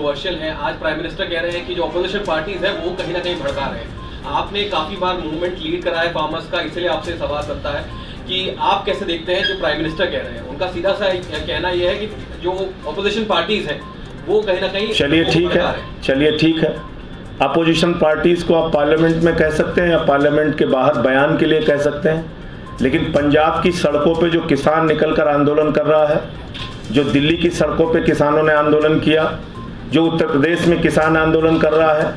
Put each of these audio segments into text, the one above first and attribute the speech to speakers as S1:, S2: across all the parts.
S1: Controversial हैं। आज prime minister कह रहे हैं कि जो अपोजिशन पार्टीज है वो कहीं ना कहीं भड़का रहे हैं। आपने काफी बार मूवमेंट लीड करा है फार्मर्स का, इसलिए आपसे सवाल बनता है कि आप कैसे देखते हैं जो प्राइम मिनिस्टर कह रहे हैं। उनका सीधा सा कहना यह है कि जो अपोजिशन पार्टीज हैं वो कहीं ना कहीं
S2: चलिए ठीक है, अपोजिशन पार्टीज को आप पार्लियामेंट में कह सकते हैं या पार्लियामेंट के बाहर बयान के लिए कह सकते हैं, लेकिन पंजाब की सड़कों पे जो किसान निकलकर आंदोलन कर रहा है, जो दिल्ली की सड़कों पे किसानों ने आंदोलन किया, जो उत्तर प्रदेश में किसान आंदोलन कर रहा है,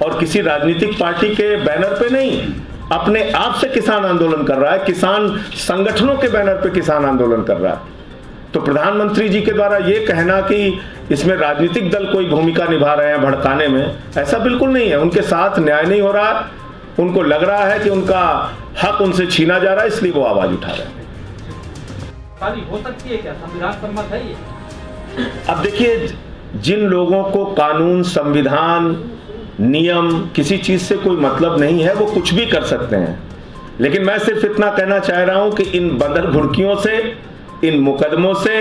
S2: और किसी राजनीतिक पार्टी के बैनर पे नहीं, अपने आप से किसान आंदोलन कर रहा है, किसान संगठनों के बैनर पे किसान आंदोलन कर रहा है। तो प्रधानमंत्री जी के द्वारा ये कहना कि इसमें राजनीतिक दल कोई भूमिका निभा रहे हैं भड़काने में, ऐसा बिल्कुल नहीं है। उनके साथ न्याय नहीं हो रहा है, उनको लग रहा है कि उनका हक उनसे छीना जा रहा है, इसलिए वो आवाज उठा रहे हैं।
S1: हो सकती है क्या, संविधान सम्मत है ये?
S2: अब देखिए, जिन लोगों को कानून, संविधान, नियम, किसी चीज से कोई मतलब नहीं है, वो कुछ भी कर सकते हैं। लेकिन मैं सिर्फ इतना कहना चाह रहा हूं कि इन बंदर भुड़कियों से, इन मुकदमों से,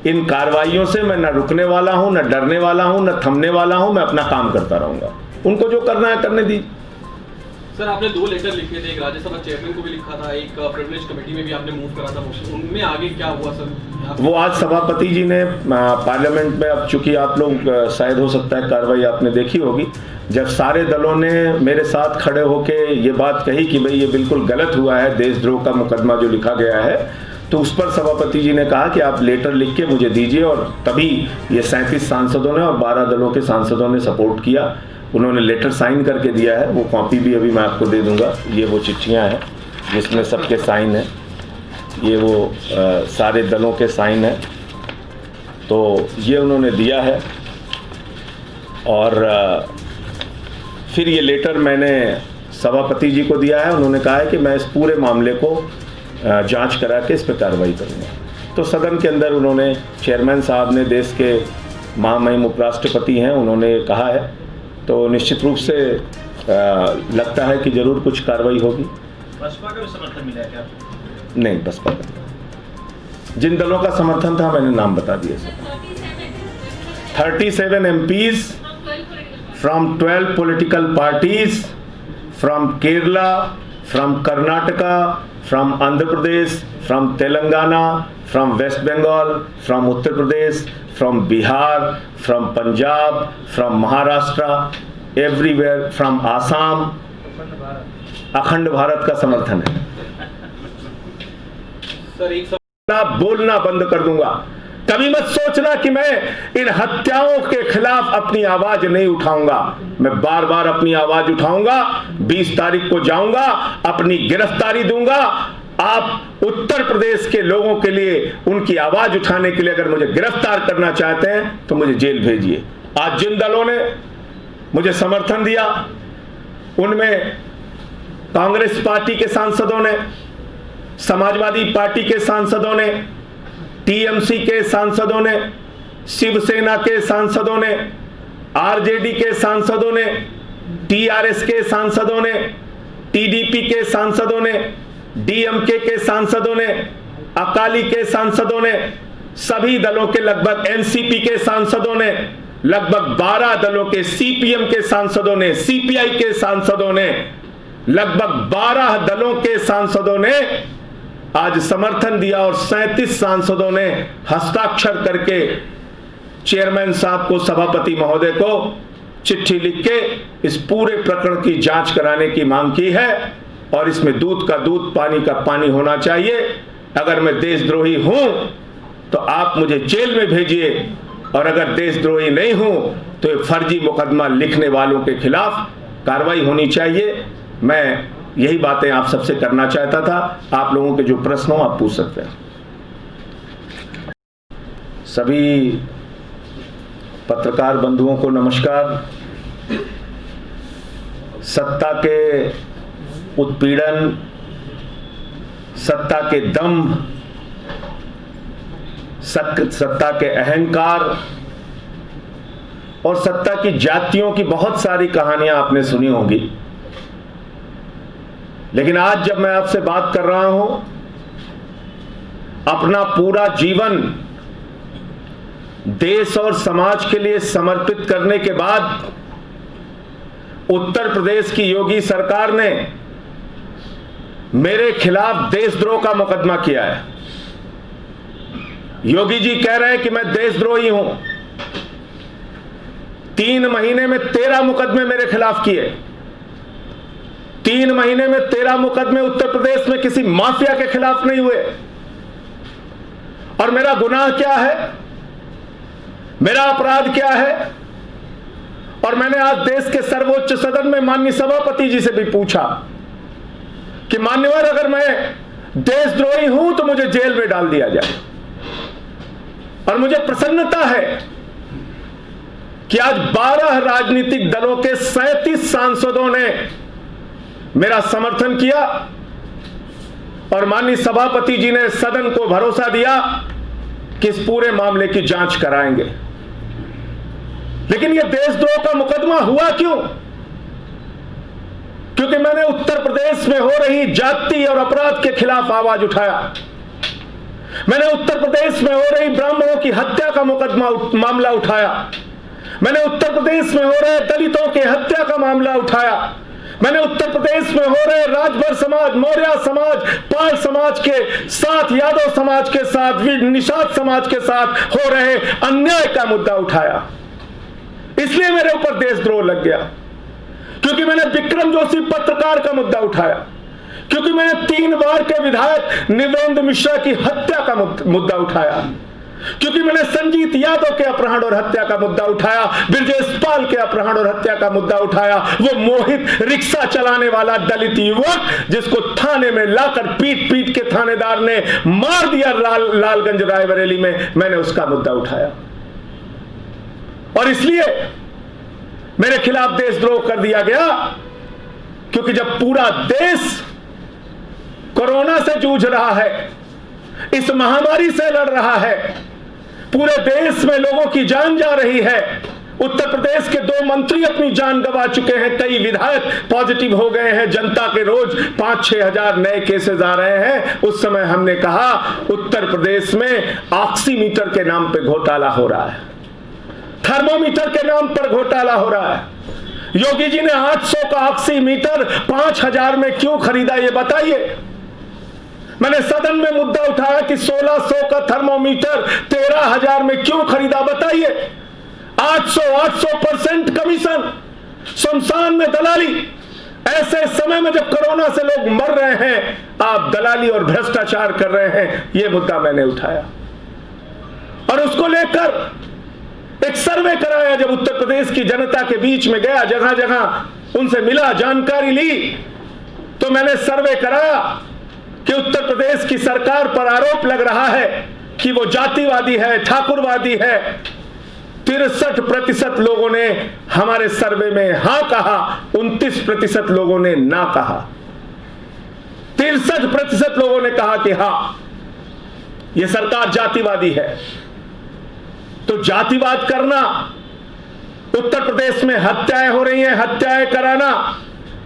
S2: इन कार्रवाइयों से मैं न रुकने वाला हूं, न डरने वाला हूं, न थमने वाला हूं। मैं अपना काम करता रहूंगा, उनको जो करना है करने दीजिए।
S1: सर, आपने 2 लेटर लिखे थे, एक राज्यसभा चेयरमैन को भी लिखा था, एक प्रिविलेज कमेटी में भी आपने मूव करा था मोशन, उनमें आगे क्या हुआ सर?
S2: वो आज सभापति जी ने पार्लियामेंट में, अब चूंकि आप लोग शायद हो सकता है कार्रवाई आपने देखी होगी, जब सारे दलों ने मेरे साथ खड़े होके ये बात कही कि भाई ये बिल्कुल गलत हुआ है, देशद्रोह का मुकदमा जो लिखा गया है, तो उस पर सभापति जी ने कहा कि आप लेटर लिख के मुझे दीजिए, और तभी ये 37 सांसदों ने और 12 दलों के सांसदों ने सपोर्ट किया। उन्होंने लेटर साइन करके दिया है, वो कॉपी भी अभी मैं आपको दे दूंगा। ये वो चिट्ठियां हैं जिसमें सबके साइन है, ये वो सारे दलों के साइन है, तो ये उन्होंने दिया है। और फिर ये लेटर मैंने सभापति जी को दिया है, उन्होंने कहा है कि मैं इस पूरे मामले को जांच करा के इस पर कार्रवाई करूँगा। तो सदन के अंदर उन्होंने, चेयरमैन साहब ने, देश के महामहिम उपराष्ट्रपति हैं, उन्होंने कहा है, तो निश्चित रूप से लगता है कि जरूर कुछ कार्रवाई होगी।
S1: बसपा का भी समर्थन मिला है क्या?
S2: नहीं, बसपा का, जिन दलों का समर्थन था मैंने नाम बता दिए sir. 37 MPs from 12 political parties, from Kerala, from Karnataka, from Andhra Pradesh, from Telangana, from West Bengal, from Uttar Pradesh, from Bihar, from Punjab, from Maharashtra, everywhere, from Assam, अखंड भारत का समर्थन है।
S1: सर, एक
S2: बोलना बंद कर दूंगा। कभी मत सोचना कि मैं इन हत्याओं के खिलाफ अपनी आवाज नहीं उठाऊंगा। मैं बार बार अपनी आवाज उठाऊंगा। 20 तारीख को जाऊंगा, अपनी गिरफ्तारी दूंगा। आप उत्तर प्रदेश के लोगों के लिए, उनकी आवाज उठाने के लिए अगर मुझे गिरफ्तार करना चाहते हैं तो मुझे जेल भेजिए। आज जिन दलों ने मुझे समर्थन दिया, उनमें कांग्रेस पार्टी के सांसदों ने, समाजवादी पार्टी के सांसदों ने, टीएमसी के सांसदों ने, शिवसेना के सांसदों ने, आरजेडी के सांसदों ने, टीआरएस के सांसदों ने, टीडीपी के सांसदों ने, डीएमके के सांसदों ने, अकाली के सांसदों ने, सभी दलों के, लगभग एनसीपी के सांसदों ने, लगभग 12 दलों के, सीपीएम के सांसदों ने, सीपीआई के सांसदों ने, लगभग 12 दलों के सांसदों ने आज समर्थन दिया, और 37 सांसदों ने हस्ताक्षर करके चेयरमैन साहब को, सभापति महोदय को चिट्ठी लिख के इस पूरे प्रकरण की जांच कराने की मांग की है। और इसमें दूध का दूध, पानी का पानी होना चाहिए। अगर मैं देशद्रोही हूं तो आप मुझे जेल में भेजिए, और अगर देशद्रोही नहीं हूं तो ये फर्जी मुकदमा लिखने वालों के खिलाफ कार्रवाई होनी चाहिए। मैं यही बातें आप सबसे करना चाहता था। आप लोगों के जो प्रश्न हो आप पूछ सकते हैं। सभी पत्रकार बंधुओं को नमस्कार। सत्ता के उत्पीड़न, सत्ता के दंभ, सत्ता के अहंकार और सत्ता की जातियों की बहुत सारी कहानियां आपने सुनी होंगी। लेकिन आज जब मैं आपसे बात कर रहा हूं, अपना पूरा जीवन देश और समाज के लिए समर्पित करने के बाद उत्तर प्रदेश की योगी सरकार ने मेरे खिलाफ देशद्रोह का मुकदमा किया है। योगी जी कह रहे हैं कि मैं देशद्रोही हूं। 3 महीने में 13 मुकदमे मेरे खिलाफ किए। 3 महीने में 13 मुकदमे उत्तर प्रदेश में किसी माफिया के खिलाफ नहीं हुए। और मेरा गुनाह क्या है, मेरा अपराध क्या है? और मैंने आज देश के सर्वोच्च सदन में माननीय सभापति जी से भी पूछा कि मान्यवर, अगर मैं देशद्रोही हूं तो मुझे जेल में डाल दिया जाए। और मुझे प्रसन्नता है कि आज 12 राजनीतिक दलों के 37 सांसदों ने मेरा समर्थन किया और माननीय सभापति जी ने सदन को भरोसा दिया कि इस पूरे मामले की जांच कराएंगे। लेकिन यह देशद्रोह का मुकदमा हुआ क्यों? क्योंकि मैंने उत्तर प्रदेश में हो रही जाति और अपराध के खिलाफ आवाज उठाया। मैंने उत्तर प्रदेश में हो रही ब्राह्मणों की हत्या का मामला उठाया। मैंने उत्तर प्रदेश में हो रहे दलितों की हत्या का मामला उठाया। मैंने उत्तर प्रदेश में हो रहे राजभर समाज, मौर्य समाज, पाल समाज के साथ, यादव समाज के साथ, निषाद समाज के साथ हो रहे अन्याय का मुद्दा उठाया। इसलिए मेरे ऊपर देशद्रोह लग गया। क्योंकि मैंने विक्रम जोशी पत्रकार का मुद्दा उठाया, क्योंकि मैंने 3 बार के विधायक निवेंद्र मिश्रा की हत्या का मुद्दा उठाया, क्योंकि मैंने संजीत यादव के अपहरण और हत्या का मुद्दा उठाया, ब्रजेश पाल के अपहरण और हत्या का मुद्दा उठाया, वो मोहित रिक्शा चलाने वाला दलित युवक जिसको थाने में लाकर पीट पीट के थानेदार ने मार दिया लालगंज रायबरेली में, मैंने उसका मुद्दा उठाया। और इसलिए मेरे खिलाफ देशद्रोह कर दिया गया, क्योंकि जब पूरा देश कोरोना से जूझ रहा है, इस महामारी से लड़ रहा है, पूरे देश में लोगों की जान जा रही है, उत्तर प्रदेश के 2 मंत्री अपनी जान गंवा चुके हैं, कई विधायक पॉजिटिव हो गए हैं, जनता के रोज 5-6 हजार नए केसेस आ रहे हैं, उस समय हमने कहा उत्तर प्रदेश में ऑक्सीमीटर के नाम पे घोटाला हो रहा है, थर्मोमीटर के नाम पर घोटाला हो रहा है। योगी जी ने 800 का ऑक्सीमीटर 5000 में क्यों खरीदा, ये बताइए। मैंने सदन में मुद्दा उठाया कि 1600 का थर्मोमीटर 13000 में क्यों खरीदा, बताइए। 800% कमीशन, शमशान में दलाली। ऐसे समय में जब कोरोना से लोग मर रहे हैं, आप दलाली और भ्रष्टाचार कर रहे हैं, यह मुद्दा मैंने उठाया। और उसको लेकर एक सर्वे कराया। जब उत्तर प्रदेश की जनता के बीच में गया, जगह जगह उनसे मिला, जानकारी ली, तो मैंने सर्वे कराया कि उत्तर प्रदेश की सरकार पर आरोप लग रहा है कि वो जातिवादी है, ठाकुरवादी है। 63% लोगों ने हमारे सर्वे में हां कहा, 29% लोगों ने ना कहा। 63% लोगों ने कहा कि हां, यह सरकार जातिवादी है। तो जातिवाद करना, उत्तर प्रदेश में हत्याएं हो रही हैं, हत्याएं कराना,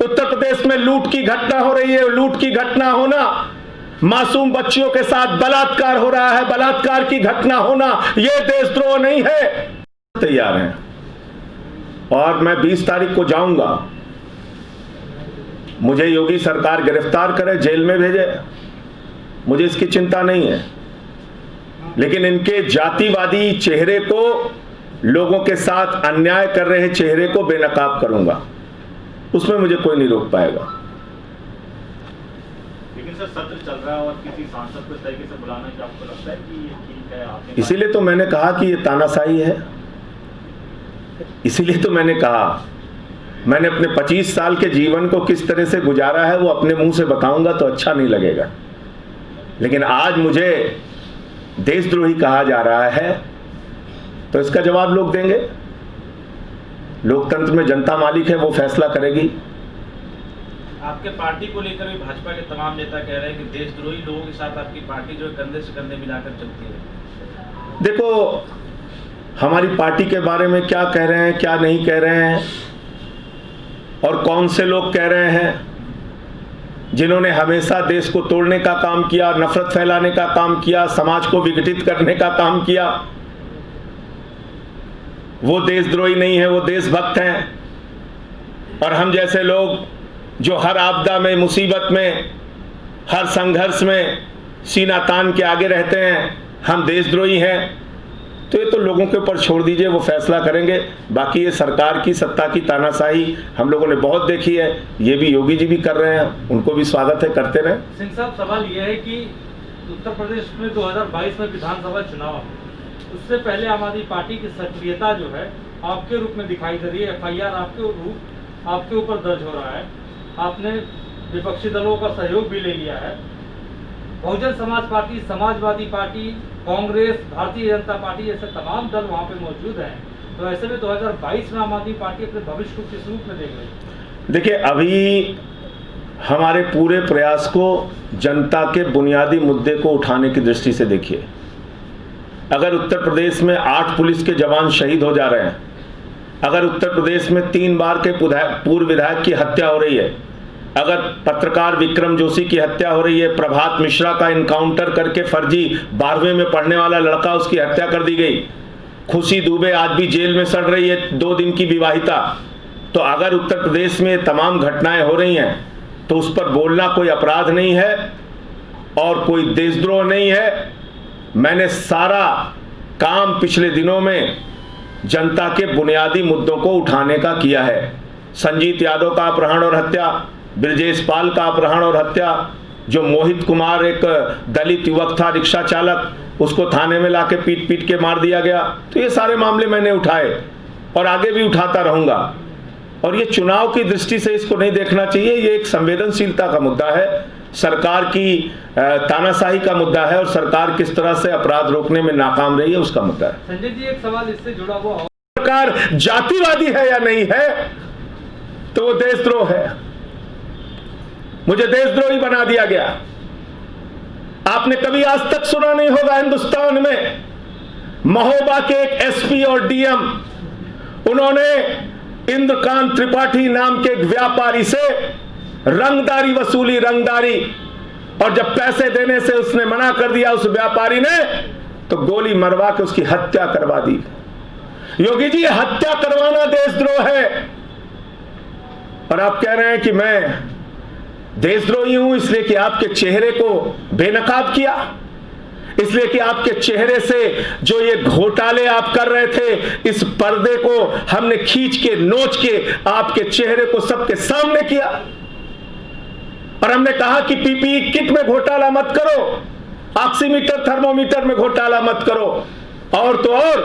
S2: उत्तर प्रदेश में लूट की घटना हो रही है, लूट की घटना होना, मासूम बच्चियों के साथ बलात्कार हो रहा है, बलात्कार की घटना होना, यह देशद्रोह नहीं है। तैयार हैं और मैं 20 तारीख को जाऊंगा। मुझे योगी सरकार गिरफ्तार करे, जेल में भेजे, मुझे इसकी चिंता नहीं है। लेकिन इनके जातिवादी चेहरे को, लोगों के साथ अन्याय कर रहे चेहरे को बेनकाब करूंगा, उसमें मुझे कोई नहीं रोक पाएगा।
S3: लेकिन सर, सत्र चल रहा है और किसी सांसद को इस तरीके से बुलाना, क्या आपको लगता है कि ये ठीक है? आपने
S2: इसीलिए तो मैंने कहा कि ये तानाशाही है। इसीलिए तो मैंने कहा, मैंने अपने 25 साल के जीवन को किस तरह से गुजारा है वो अपने मुंह से बताऊंगा तो अच्छा नहीं लगेगा। लेकिन आज मुझे देशद्रोही कहा जा रहा है, तो इसका जवाब लोग देंगे। लोकतंत्र में जनता मालिक है, वो फैसला करेगी।
S4: आपके पार्टी को लेकर भी भाजपा के तमाम नेता कह रहे हैं कि देशद्रोही लोगों के साथ आपकी पार्टी जो है कंधे से कंधे मिलाकर चलती है।
S2: देखो, हमारी पार्टी के बारे में क्या कह रहे हैं, क्या नहीं कह रहे हैं, और कौन से लोग कह रहे हैं जिन्होंने हमेशा देश को तोड़ने का काम किया, नफरत फैलाने का काम किया, समाज को विघटित करने का काम किया, वो देशद्रोही नहीं है, वो देशभक्त हैं। और हम जैसे लोग जो हर आपदा में, मुसीबत में, हर संघर्ष में सीना तान के आगे रहते हैं, हम देशद्रोही हैं। तो ये तो लोगों के ऊपर छोड़ दीजिए, वो फैसला करेंगे। बाकी ये सरकार की सत्ता की तानाशाही हम लोगों ने बहुत देखी है, ये भी योगी जी भी कर रहे हैं, उनको भी स्वागत है, करते रहे।
S5: सिंह साहब, सवाल यह है कि उत्तर प्रदेश में 2022 में विधानसभा चुनाव है, उससे पहले आम आदमी पार्टी की सक्रियता जो है आपके रूप में दिखाई दे रही है। FIR आपके ऊपर दर्ज हो रहा है, आपने विपक्षी दलों का सहयोग भी ले लिया है। Bahujan Samaj party, Samajwadi party, Congress, Bharatiya Janata party जैसे तमाम दल वहाँ पे मौजूद हैं। तो ऐसे में 2022 में आम आदमी पार्टी अपने भविष्य को किस रूप में देख रही है?
S2: देखिए, अभी हमारे पूरे प्रयास को जनता के बुनियादी मुद्दे को उठाने की दृष्टि से देखिए। अगर उत्तर प्रदेश में 8 पुलिस के जवान शहीद हो जा रहे हैं, अगर उत्तर प्रदेश में 3 बार के पूर्व विधायक की हत्या हो रही है, अगर पत्रकार विक्रम जोशी की हत्या हो रही है, प्रभात मिश्रा का इनकाउंटर करके फर्जी 12वीं में पढ़ने वाला लड़का, उसकी हत्या कर दी गई, खुशी दुबे आज भी जेल में सड़ रही है, 2 दिन की विवाहिता। तो अगर उत्तर प्रदेश में तमाम घटनाएं हो रही हैं तो उस पर बोलना कोई अपराध नहीं है और कोई देशद्रोह नहीं है। मैंने सारा काम पिछले दिनों में जनता के बुनियादी मुद्दों को उठाने का किया है। संजीत यादव का अपहरण और हत्या, ब्रजेश पाल का अपहरण और हत्या, जो मोहित कुमार एक दलित युवक था, रिक्शा चालक, उसको थाने में लाके पीट पीट के मार दिया गया। तो ये सारे मामले मैंने उठाए और आगे भी उठाता रहूंगा। और ये चुनाव की दृष्टि से इसको नहीं देखना चाहिए, ये एक संवेदनशीलता का मुद्दा है, सरकार की तानाशाही का मुद्दा है और सरकार किस तरह से अपराध रोकने में नाकाम रही है उसका मुद्दा है।
S5: संजय जी, एक सवाल इससे जुड़ा हुआ,
S2: सरकार जातिवादी है या नहीं है तो वो देशद्रोह है। मुझे देशद्रोही बना दिया गया। आपने कभी आज तक सुना नहीं होगा हिंदुस्तान में, महोबा के एक SP और DM, उन्होंने इंद्रकांत त्रिपाठी नाम के एक व्यापारी से रंगदारी वसूली, रंगदारी, और जब पैसे देने से उसने मना कर दिया उस व्यापारी ने, तो गोली मरवा के उसकी हत्या करवा दी। योगी जी, हत्या करवाना देशद्रोह है और आप कह रहे हैं कि मैं देशद्रोही हूं इसलिए कि आपके चेहरे को बेनकाब किया, इसलिए कि आपके चेहरे से जो ये घोटाले आप कर रहे थे, इस पर्दे को हमने खींच के, नोच के आपके चेहरे को सबके सामने किया और हमने कहा कि PPE किट में घोटाला मत करो, ऑक्सीमीटर, थर्मोमीटर में घोटाला मत करो। और तो और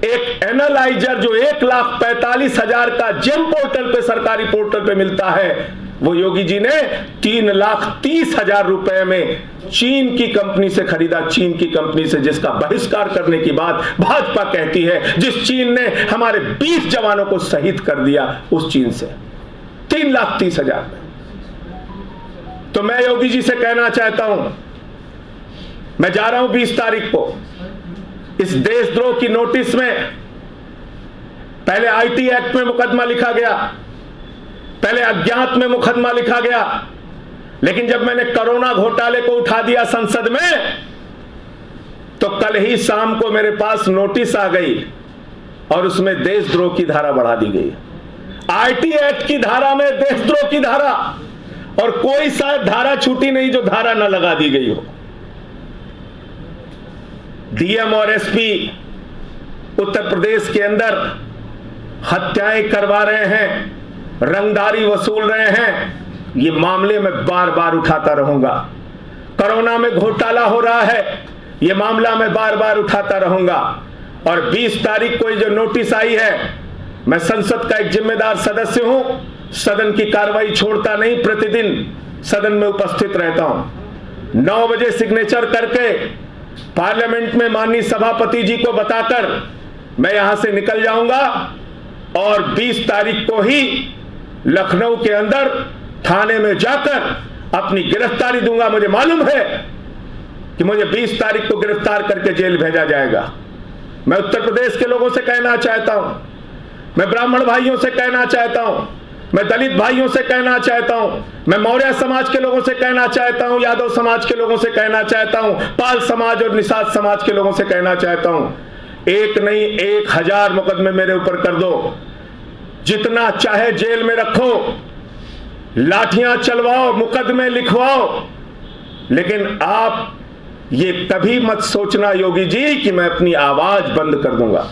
S2: एक एनालाइजर जो 1,45,000 का जेम पोर्टल पे, सरकारी पोर्टल पे मिलता है, वो योगी जी ने 3,30,000 रुपए में चीन की कंपनी से खरीदा, चीन की कंपनी से, जिसका बहिष्कार करने की बात भाजपा कहती है, जिस चीन ने हमारे 20 जवानों को शहीद कर दिया, उस चीन से 3,30,000 में। तो मैं योगी जी से कहना चाहता हूं, मैं जा रहा हूं 20 तारीख को इस देशद्रोह की नोटिस में। पहले IT एक्ट में मुकदमा लिखा गया, पहले अज्ञात में मुकदमा लिखा गया, लेकिन जब मैंने कोरोना घोटाले को उठा दिया संसद में, तो कल ही शाम को मेरे पास नोटिस आ गई और उसमें देशद्रोह की धारा बढ़ा दी गई। IT एक्ट की धारा में देशद्रोह की धारा, और कोई शायद धारा छूटी नहीं जो धारा न लगा दी गई हो। DM और SP उत्तर प्रदेश के अंदर हत्याएं करवा रहे हैं, रंगदारी वसूल रहे हैं, ये मामले में बार बार उठाता रहूंगा। कोरोना में घोटाला हो रहा है, ये मामला मैं बार बार उठाता रहूंगा। और 20 तारीख को जो नोटिस आई है, मैं संसद का एक जिम्मेदार सदस्य हूं, सदन की कार्रवाई छोड़ता नहीं, प्रतिदिन सदन में उपस्थित रहता हूं। 9 बजे सिग्नेचर करके पार्लियामेंट में माननीय सभापति जी को बताकर मैं यहां से निकल जाऊंगा और 20 तारीख को ही लखनऊ के अंदर थाने में जाकर अपनी गिरफ्तारी दूंगा। मुझे मालूम है कि मुझे 20 तारीख को गिरफ्तार करके जेल भेजा जाएगा। मैं उत्तर प्रदेश के लोगों से कहना चाहता हूं, मैं ब्राह्मण भाइयों से कहना चाहता हूं, मैं दलित भाइयों से कहना चाहता हूं, मैं मौर्य समाज के लोगों से कहना चाहता हूं, यादव समाज के लोगों से कहना चाहता हूं, पाल समाज और निषाद समाज के लोगों से कहना चाहता हूं एक नहीं 1000 मुकदमे मेरे ऊपर कर दो, जितना चाहे जेल में रखो, लाठियां चलवाओ, मुकदमे लिखवाओ, लेकिन आप ये कभी मत सोचना योगी जी कि मैं अपनी आवाज बंद कर दूंगा।